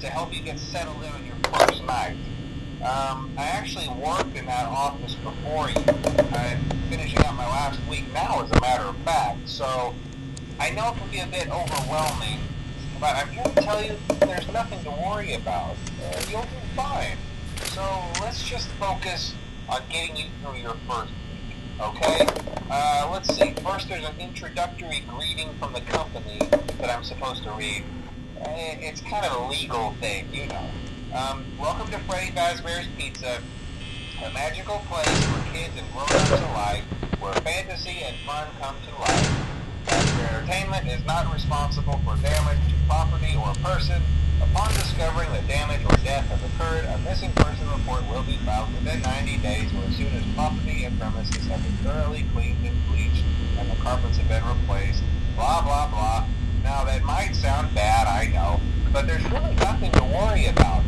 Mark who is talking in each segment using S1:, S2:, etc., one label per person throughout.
S1: to help you get settled in on your first night. I actually worked in that office before you. I'm finishing up my last week now, as a matter of fact, so I know it can be a bit overwhelming, but I'm here to tell you there's nothing to worry about. You'll do fine. So let's just focus on getting you through your first week, okay? Let's see. First, there's an introductory greeting from the company that I'm supposed to read. It's kind of a legal thing, you know. Welcome to Freddy Fazbear's Pizza, a magical place for kids and grown-ups alike, where fantasy and fun come to life. Fazbear Entertainment is not responsible for damage to property or person. Upon discovering that damage or death has occurred, a missing person report will be filed within 90 days or as soon as property and premises have been thoroughly cleaned and bleached and the carpets have been replaced. Blah, blah, blah. Now, that might sound bad, I know, but there's really nothing to worry about.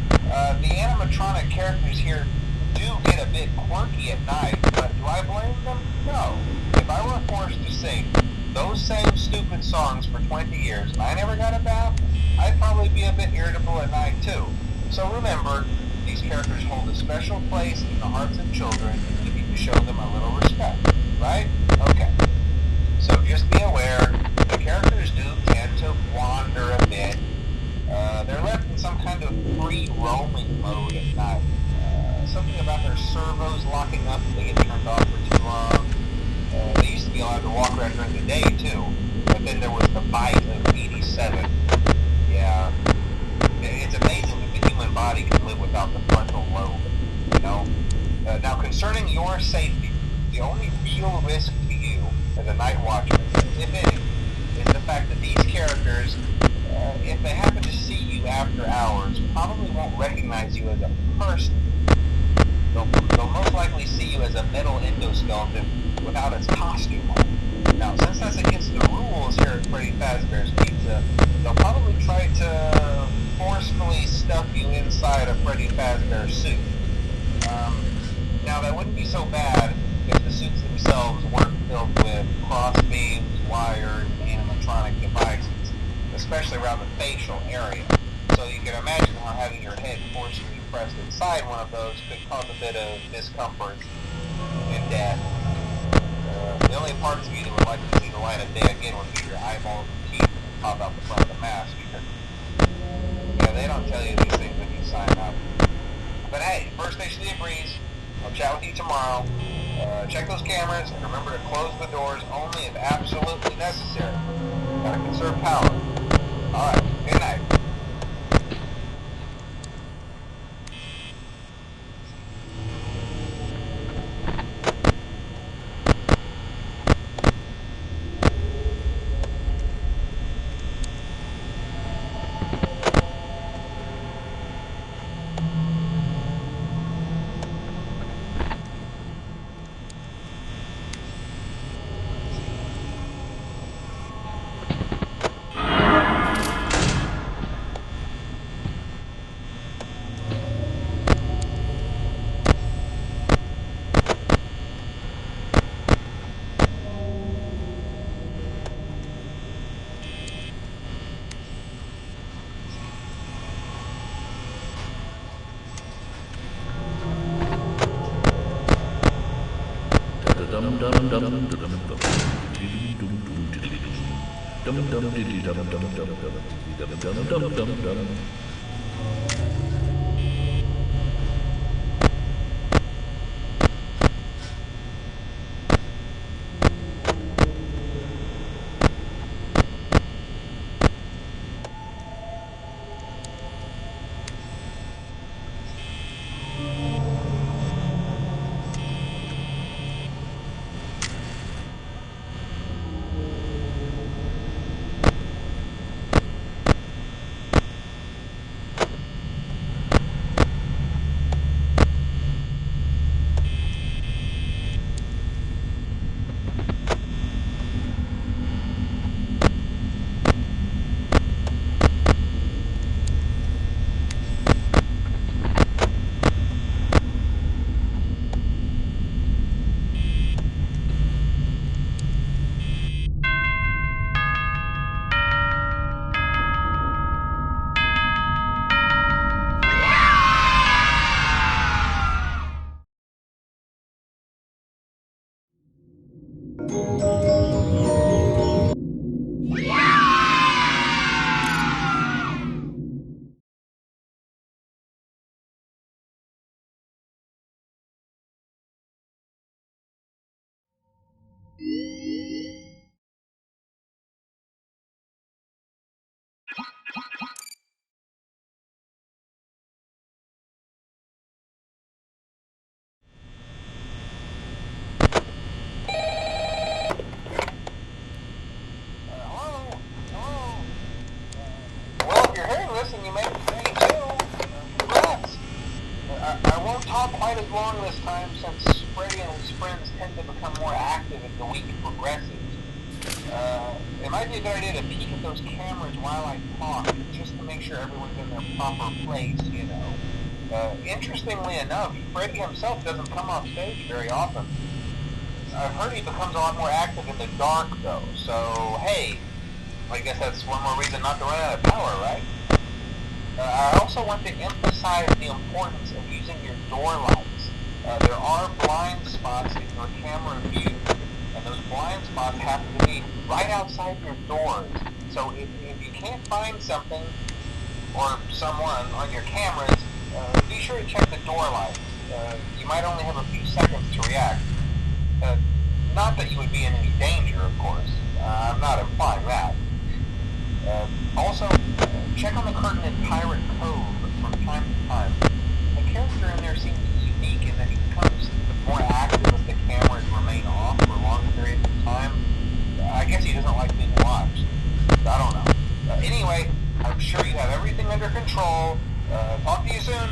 S1: The animatronic characters here do get a bit quirky at night, but do I blame them? No. If I were forced to sing those same stupid songs for 20 years and I never got a bath, I'd probably be a bit irritable at night too. So remember, these characters hold a special place in the hearts of children and you need to show them a little respect, right? Okay. So just be aware, the characters do tend to wander a bit. They're left in some kind of free roaming mode at night. Something about their servos locking up if they get turned off for too long. They used to be allowed to walk around during the day too, but then there was the bite of 87. Yeah, it's amazing that the human body can live without the frontal lobe, you know? Now concerning your safety, the only real risk to you as a night watchman, if any, is the fact that these characters, if they happen to see you after hours, probably won't recognize you as a person. They'll most likely see you as a metal endoskeleton without its costume on. Now, since that's against the rules here at Freddy Fazbear's Pizza, they'll probably try to forcefully stuff you inside a Freddy Fazbear suit. Now, that wouldn't be so bad if the suits themselves weren't filled with crossbeams, wires, and animatronic devices, especially around the facial area. So you can imagine how having your head forcefully pressed inside one of those could cause a bit of discomfort and death. The only parts of you that would like to see the light of day again would be your eyeballs and teeth that pop out the front of the mask. Yeah, they don't tell you these things when you sign up. But hey, first station of the breeze. I'll chat with you tomorrow. Check those cameras and remember to close the doors only if absolutely necessary. Gotta conserve power. Alright, good night. you're hearing this and you made it to day 2, congrats. I won't talk quite as long this time since Freddy and his friends tend to become more active as the week progresses. It might be a good idea to peek at those cameras while I talk, just to make sure everyone's in their proper place, you know. Interestingly enough, Freddy himself doesn't come off stage very often. I've heard he becomes a lot more active in the dark, though, so hey, I guess that's one more reason not to run out of power, right? I also want to emphasize the importance of using your door lights. There are blind spots in your camera view, and those blind spots happen to be right outside your doors. So if you can't find something or someone on your cameras, be sure to check the door lights. You might only have a few seconds to react. Not that you would be in any danger, of course. I'm not implying that. Also, check on the curtain in Pirate Cove from time to time. The character in there seems unique in that he becomes more active as the cameras remain off for long periods of time. I guess he doesn't like being watched. I don't know. Anyway, I'm sure you have everything under control. Talk to you soon.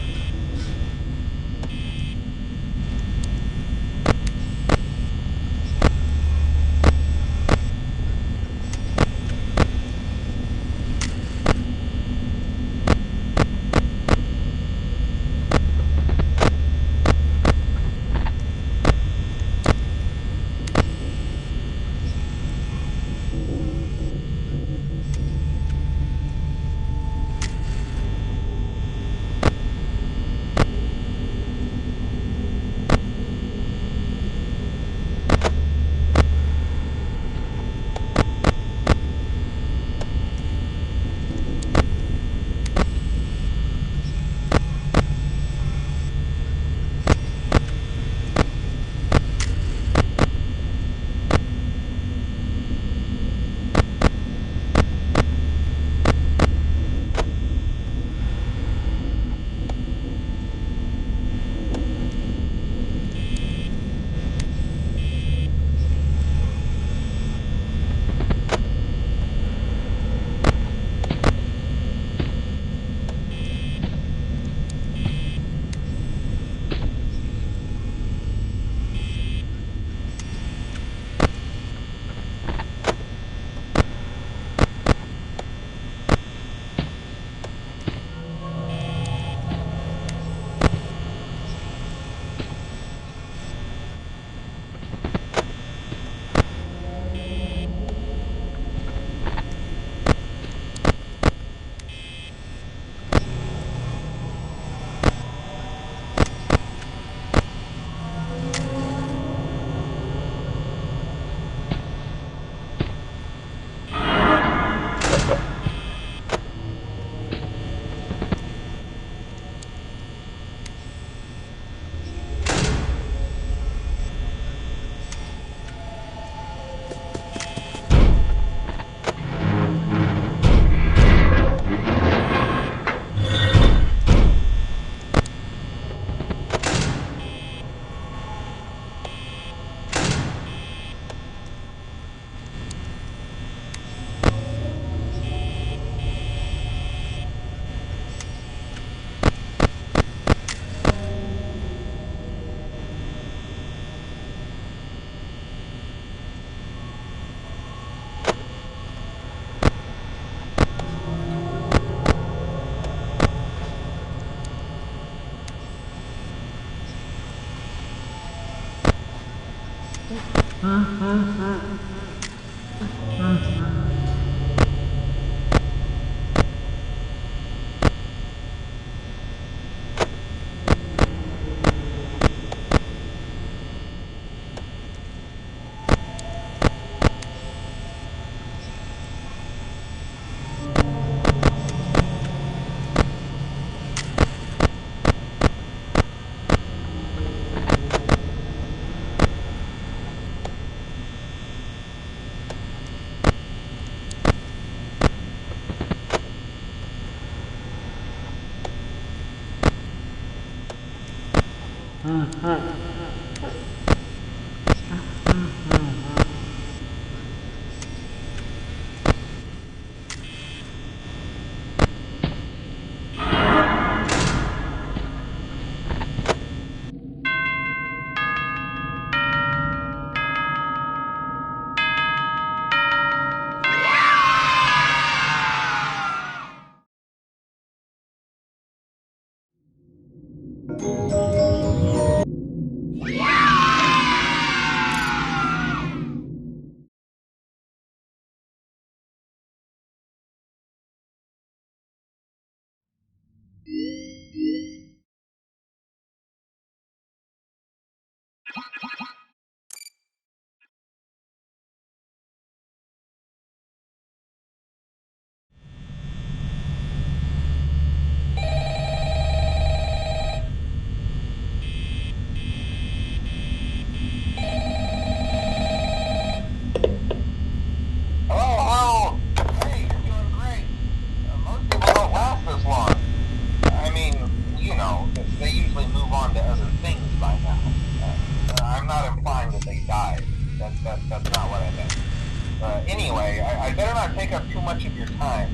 S1: I better not take up too much of your time.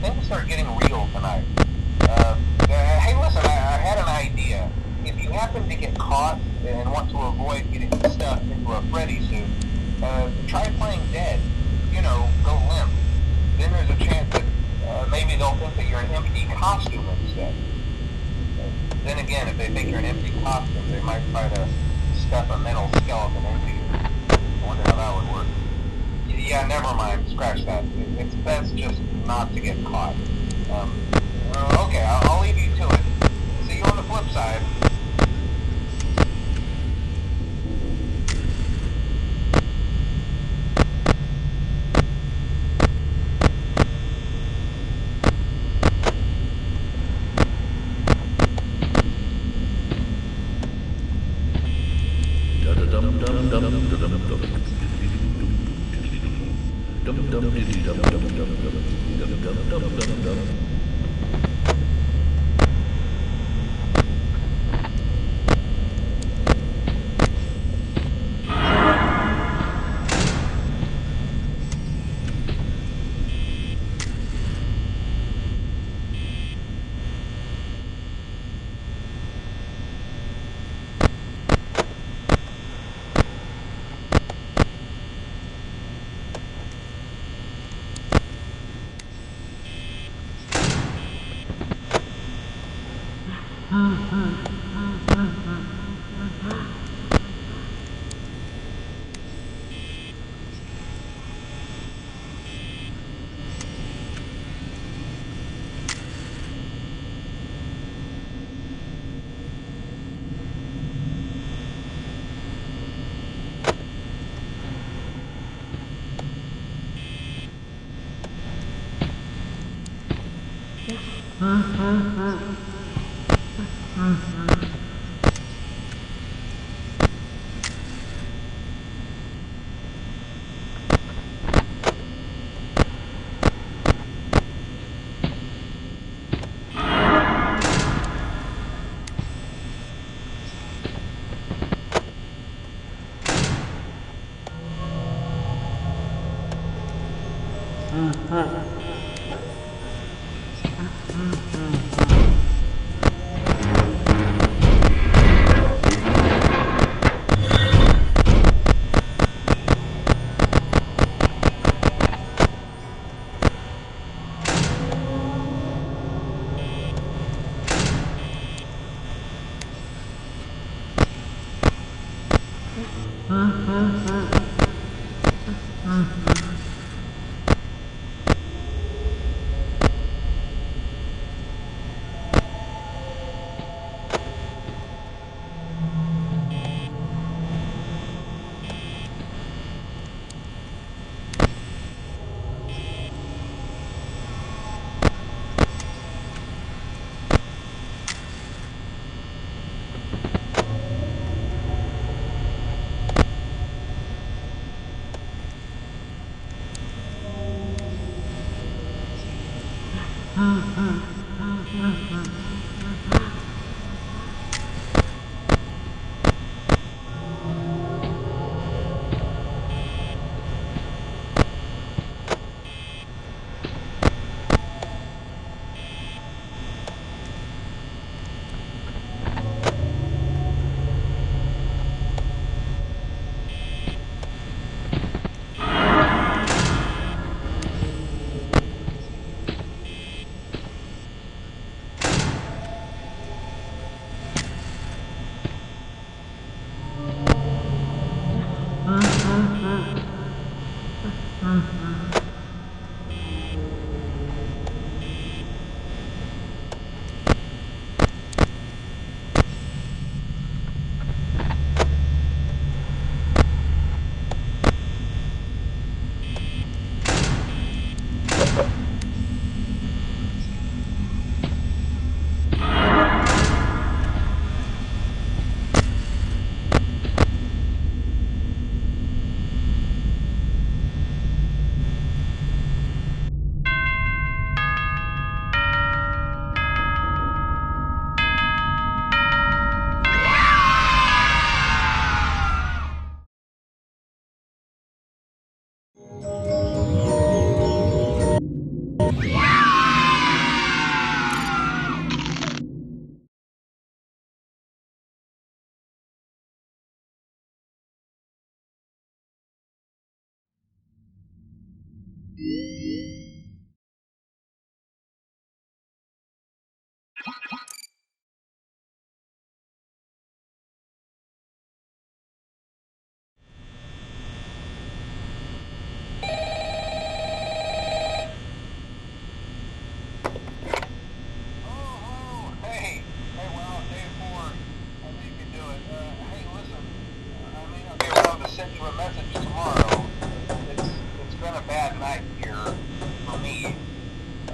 S1: Things are getting real tonight. Hey, listen, I had an idea. If you happen to get caught and want to avoid getting stuffed into a Freddy suit, try playing dead. You know, go limp. Then there's a chance that maybe they'll think that you're an empty costume instead. Then again, if they think you're an empty costume, they might try to stuff a metal skeleton into you. I wonder how that would work. Yeah, never mind. Scratch that. It's best just not to get caught. Okay, I'll leave you to it. See you on the flip side.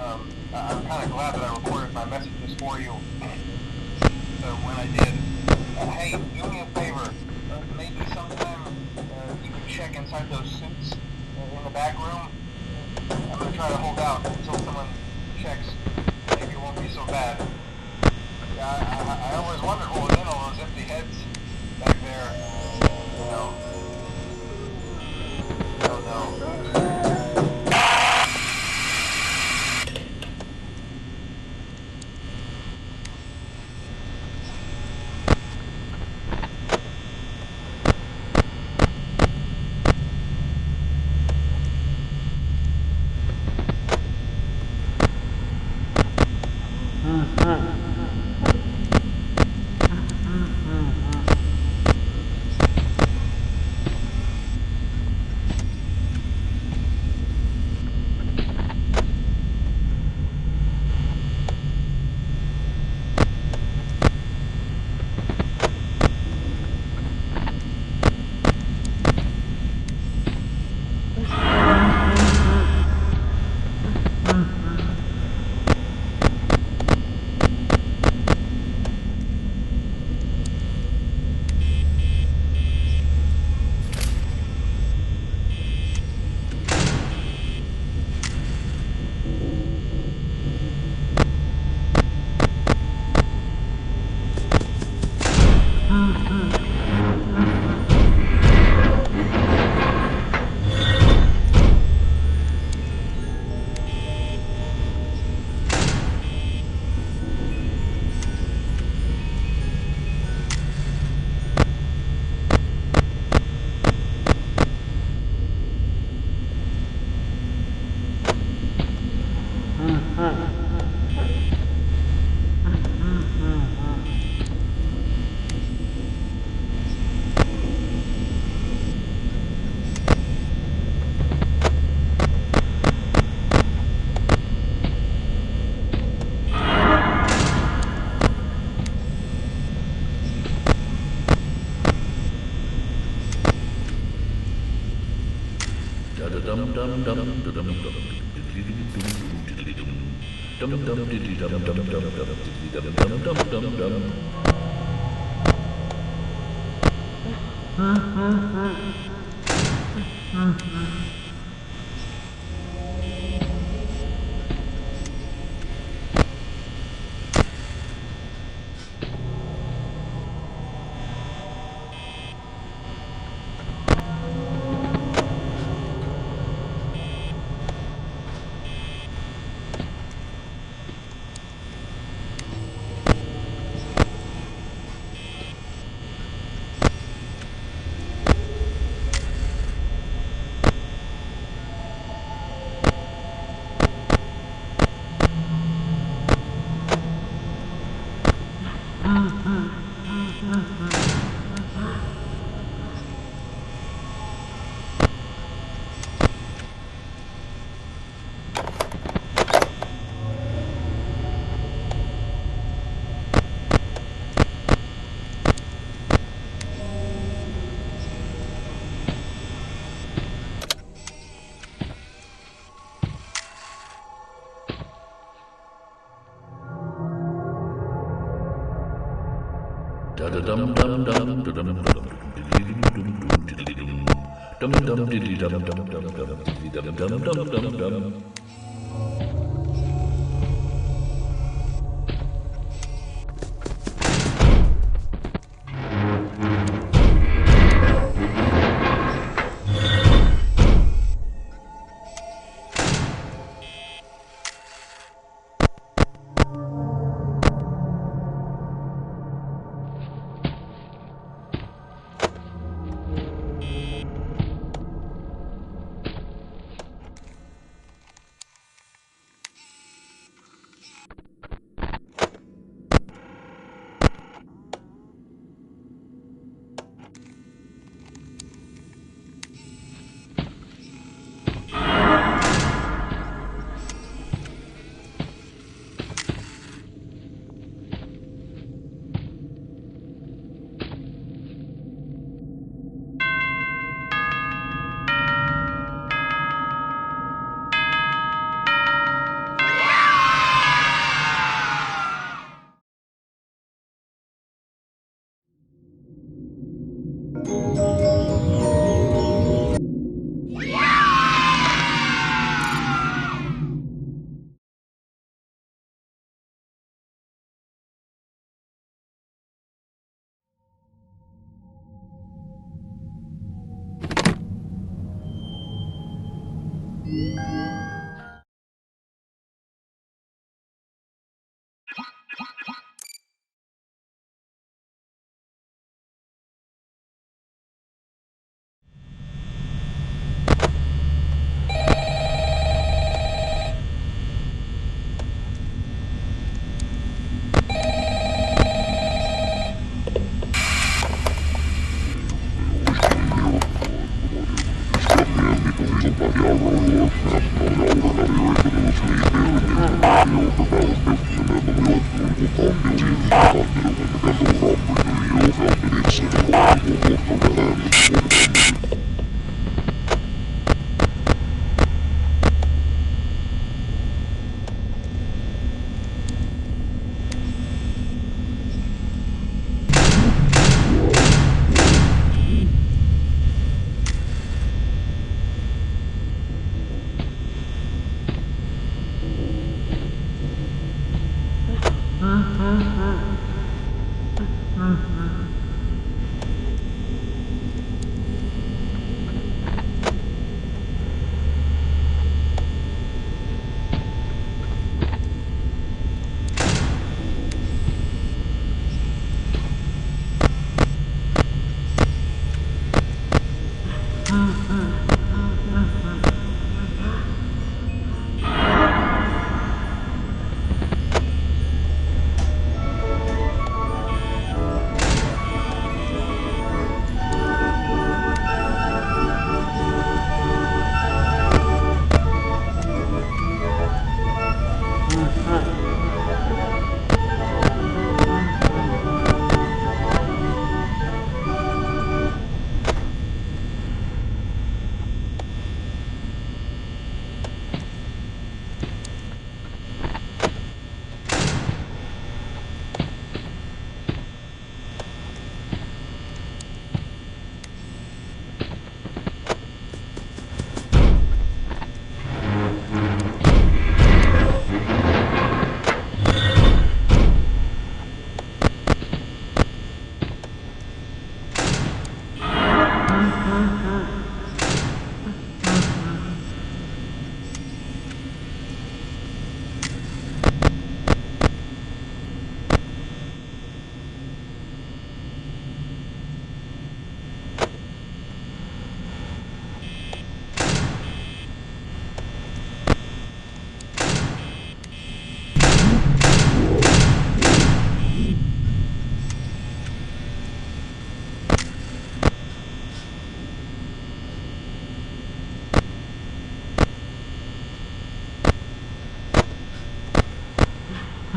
S1: I'm kind of glad that I recorded my messages for you when I did. Hey, do me a favor. Maybe sometime you could check inside those suits in the back room. I'm going to try to hold out until someone checks. Maybe it won't be so bad. I always wondered what was in all those empty heads back there. You know. Oh no.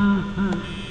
S2: Mm-hmm.